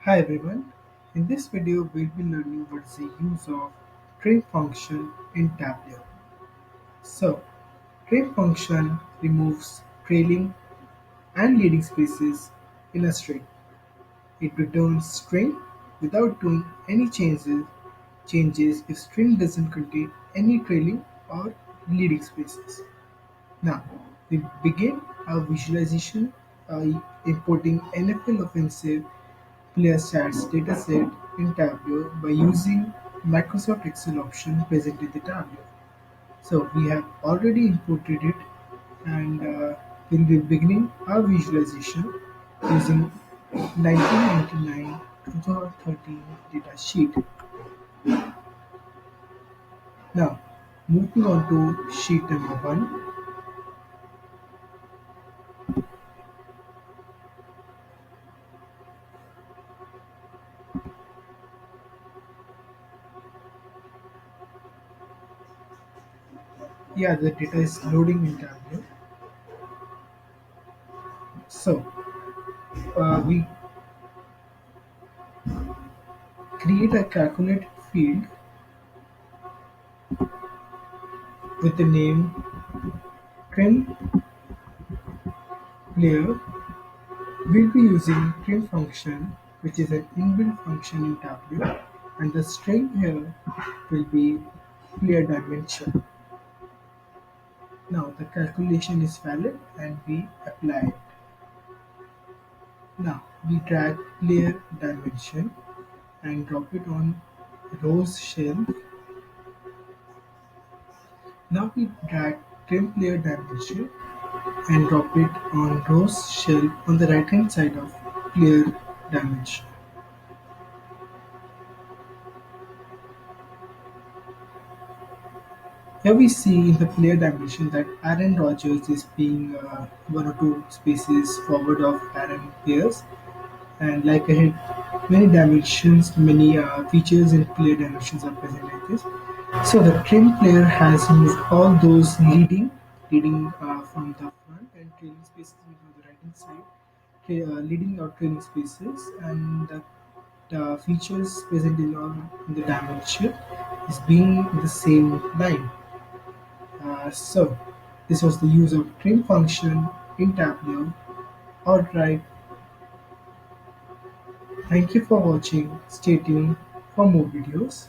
Hi everyone, in this video we'll be learning what's the use of trim function in Tableau. So, trim function removes trailing and leading spaces in a string. It returns string without doing any changes if string doesn't contain any trailing or leading spaces. Now, we begin our visualization by importing NFL offensive player stats dataset in Tableau by using Microsoft Excel option present in the Tableau. So we have already imported it and we'll be beginning our visualization using 1999 2013 data sheet. Now moving on to sheet number 1. Yeah, the data is loading in Tableau. So we create a calculate field with the name trim player. We'll be using trim function, which is an inbuilt function in Tableau, and the string here will be player dimension. Now the calculation is valid and we apply it. Now we drag player dimension and drop it on rows shelf. Now we drag trim player dimension and drop it on rows shelf on the right hand side of player dimension. Here we see in the player dimension that Aaron Rodgers is being one or two spaces forward of Aaron players, and like I had many dimensions, many features in player dimensions are present like this. So the trim player has moved all those leading from the front and trailing spaces from the right hand side, leading or trailing spaces, and the features present in the dimension is being the same line. So this was the use of trim function in Tableau. Alright, thank you for watching. Stay tuned for more videos.